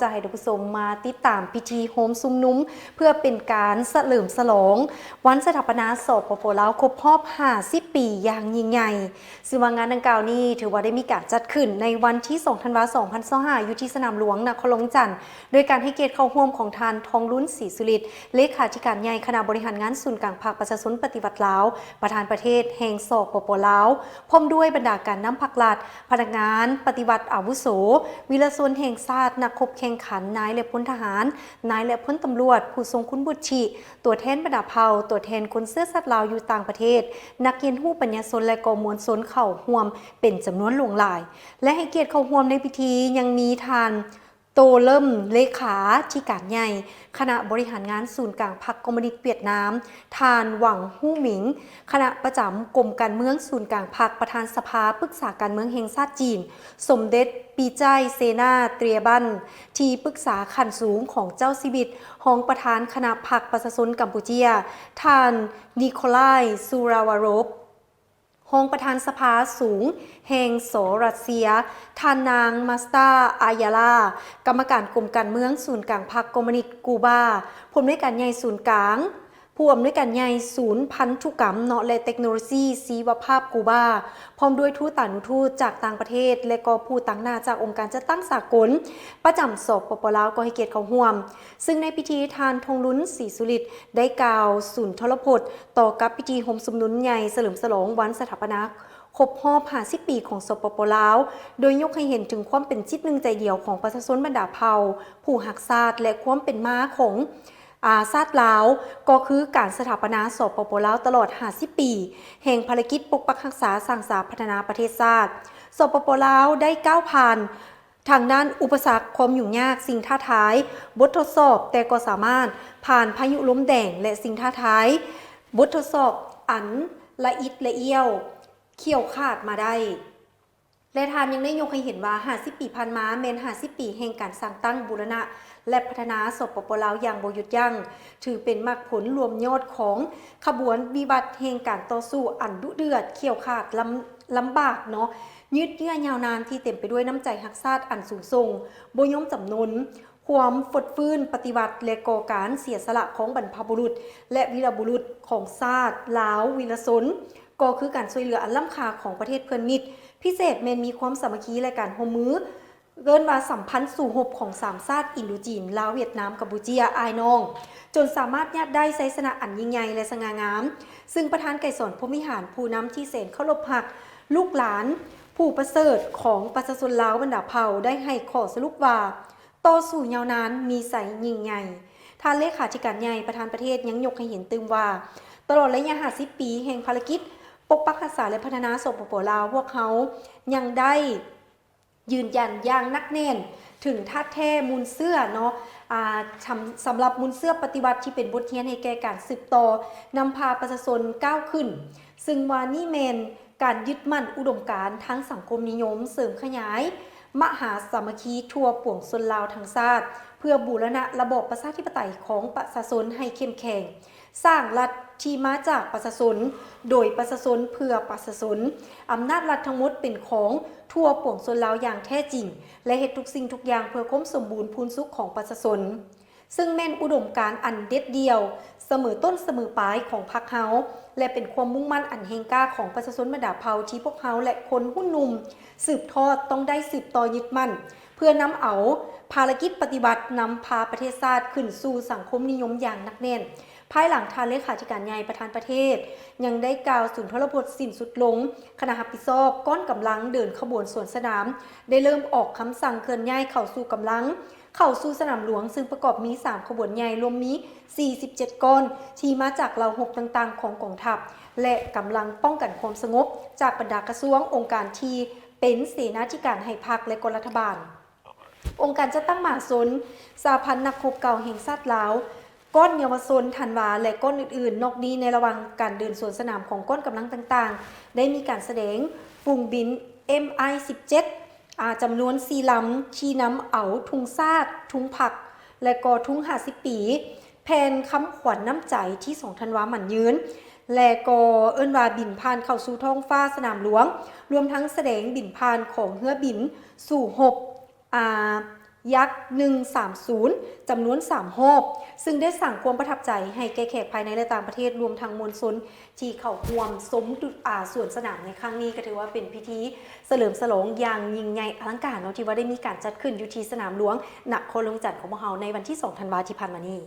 จะให้ท่านผู้ชมมาติดตามพิธีโฮมซุมนุ้มเพื่อเป็นการเฉลิมฉลองวันสถาปนาสปป.ลาวครบรอบ50 ปีอย่างยิ่งใหญ่ซึ่งงานดังกล่าวนี้ถือว่าได้มีการจัดขึ้นในวันที่2ธันวาคม2025อยู่ที่สนามหลวงนครหลวงจันทร์โดยการให้เกียรติเข้าร่วมของทานทองลุ้นศรีสุริตเลขาธิการใหญ่คณะบริหารงานศูนย์กลางภาคประชาชนปฏิวัติลาวประธานประเทศแห่งสปป.ลาวพร้อมด้วยบรรดาการนำพักรัฐพนักงานปฏิวัติอาวุโสวีรชนแห่งชาตินักรบแข่งขันนายและพลทหารนายและพลตำรวจผู้ทรงคุณวุฒิตัวแทนบรรดาเผ่าตัวแทนคนเสื้อสัตว์ลาวอยู่ต่างประเทศนักเรียนฮู้ปัญญาชนและกมวลชนเข้าร่วมเป็นจำนวนหลวงหลายและให้เกียรติเข้าร่วมในพิธียังมีทานโตเริ่มเลขาธิการใหญ่คณะบริหารงานศูนย์กลางพรรคคอมมิวนิสต์เวียดนามทานหวังฮู้หมิงคณะประจำกรมการเมืองศูนย์กลางพรรคประธานสภาปรึกษาการเมืองแห่งชาติจีนสมเด็จปีใจเซนาเตรียบันที่ปรึกษาขั้นสูงของเจ้าชีวิตรองประธานคณะพรรคประชาชนกัมพูชีทานนิโคลายซูราวารบรองประธานสภาสูงแห่งโสรัสเซียทานนางมาสตาอายาลากรรมการกรมการเมืองศูนย์กลางพรรคคอมมิวนิสต์กูบาผู้อำนวยการใหญ่ศูนย์กลางผู้อำนวยการใหญ่ศูนย์พันธุกรรมและเทคโนโลยีชีวภาพกูบาพร้อมด้วยทูตต่างทูตจากต่างประเทศและก็ผู้ต่างหน้าจากองค์การจัดตั้งสากลประจำสปป.ลาวก็ให้เกียรติเข้าร่วมซึ่งในพิธีทานทองลุ้นศรีสุริตได้กล่าวสุนทรพจน์ต่อกับพิธีโฮมซุมนุนใหญ่เฉลิมฉลองวันสถาปนาครบรอบ50 ปีของสปป.ลาวโดยยกให้เห็นถึงความเป็นจิตหนึ่งใจเดียวของประชาชนบรรดาเผ่าผู้หักชาติและความเป็นมาของชาติลาวก็คือการสถาปนาสปป.ลาวตลอด50 ปีแห่งภารกิจปกปักรักษาสร้างสรรค์พัฒนาประเทศชาติสปป.ลาวได้ก้าวผ่านทางด้านอุปสรรคความยุ่งยากสิ่งท้าทายบททดสอบแต่ก็สามารถผ่านพายุลมแดงและสิ่งท้าทายบททดสอบอันละอิดละเอี้ยวเขี่ยวขาดมาได้และทานยังได้ยกให้เห็นว่า50 ปีผ่านมาแม้น50 ปีแห่งการสร้างตั้งบูรณะและพัฒนาสปป.ลาวอย่างบ่หยุดยั้งถือเป็นมรรคผลรวมยอดของขบวนวิบัติแห่งการต่อสู้อันดุเดือดเขี่ยวขาดลำบากเนาะยืดเยื้อยาวนานที่เต็มไปด้วยน้ำใจรักชาติอันสูงส่งบ่ยอมจำนนความฟดฟื้นปฏิวัติและก่อการเสียสละของบรรพบุรุษและวีรบุรุษของชาติลาววีรชนก็คือการช่วยเหลืออันล้ำค่าของประเทศเพื่อนมิตรพิเศษแม้นมีความสามัคคีและการร่วมมือเกินมาสัมพันธ์สู่หบของ3ชาติอินโดจีนลาวเวียดนามกัมพูชีอายน้องจนสามารถญาติได้ไซสนะอันยิ่งใหญ่และสง่างามซึ่งประธานไก่สอนพรหมิหารผู้นำที่แสนเคารพหักลูกหลานผู้ประเสริฐของประชาชนลาวบรรดาเผ่าได้ให้ข้อสรุปว่าต่อสู้ยาวนานมีใสยิ่งใหญ่ท่านเลขาธิการใหญ่ประธานประเทศยังยกให้เห็นตึมว่าตลอดระยะ50 ปีแห่งภารกิจปกปักรักษาและพัฒนาสปป.ลาวพวกเขายังได้ยืนยันอย่างนักแน่นถึงท่าแท้มูลเสื้อเนาะสำหรับมูลเสื้อปฏิวัติที่เป็นบทเรียนให้แก่การสืบต่อนำพาประชาชนก้าวขึ้นซึ่งว่านี่เมนการยึดมั่นอุดมการณ์ทั้งสังคมนิยมเสริมขยายมหาสามัคคีทั่วปวงชนลาวทั้งชาติเพื่อบูรณะระบอบประชาธิปไตยของประชาชนให้เข้มแข็งสร้างรัฐที่มาจากประชาชนโดยประชาชนเพื่อประชาชนอำนาจรัฐทั้งหมดเป็นของทั่วปวงชนลาวอย่างแท้จริงและเฮ็ดทุกสิ่งทุกอย่างเพื่อความสมบูรณ์พูนสุขของประชาชนซึ่งแม่นอุดมการณ์อันเด็ดเดียวเสมอต้นเสมอปลายของพรรคเฮาและเป็นความมุ่งมั่นอันแห่งกล้าของประชาชนบรรดาเผ่าที่พวกเฮาและคนหุ้นนุ่มสืบทอดต้องได้สืบต่อยึดมั่นเพื่อนำเอาภารกิจปฏิบัตินำพาประเทศชาติขึ้นสู่สังคมนิยมอย่างหนักแน่นภายหลังทานเลขาธิการใหญ่ประธานประเทศยังได้กล่าวสุนทรพจน์สิ้นสุดลงคณะรับผิดชอบก้อนกำลังเดินขบวนสวนสนามได้เริ่มออกคำสั่งเคลื่อนย้ายเข้าสู่กำลังเข้าสู่สนามหลวงซึ่งประกอบมี3ขบวนใหญ่รวมมี47ก้อนที่มาจากเหล่าหกต่างๆของกองทัพและกำลังป้องกันความสงบจากบรรดากระทรวงองค์การที่เป็นเสนาธิการให้พรรคและก็รัฐบาลองค์การจัดตั้งมหาชนสหพันธ์นักรบเก่าแห่งชาติลาวก้อนเยาวชนธันวาและก้อนอื่นๆนอกนี้ในระหว่างการเดินสวนสนามของก้อนกำลังต่างๆได้มีการแสดงฝูงบิน MI-17 จำนวน4 ลำชี้นำเอาทุงชาติทุงผักและก็ทุง50 ปีแผนคำขวัญน้ำใจที่2ธันวาหมั่นยืนและก็เอิ้นว่าบินผ่านเข้าสู่ท้องฟ้าสนามหลวงรวมทั้งแสดงบินผ่านของเรือบินสู่หบ ยักษ์130จำนวน3 รอบซึ่งได้สั่งความประทับใจให้แก่แขกภายในและต่างประเทศรวมทั้งมวลชนที่เข้าร่วมสมดุจส่วนสนามในครั้งนี้ก็ถือว่าเป็นพิธีเฉลิมฉลองอย่างยิ่งใหญ่อลังการเนาะที่ว่าได้มีการจัดขึ้นอยู่ที่สนามหลวงนครหลวงจันทร์ของพวกเราในวันที่2 ธันวาคมที่ผ่านมานี้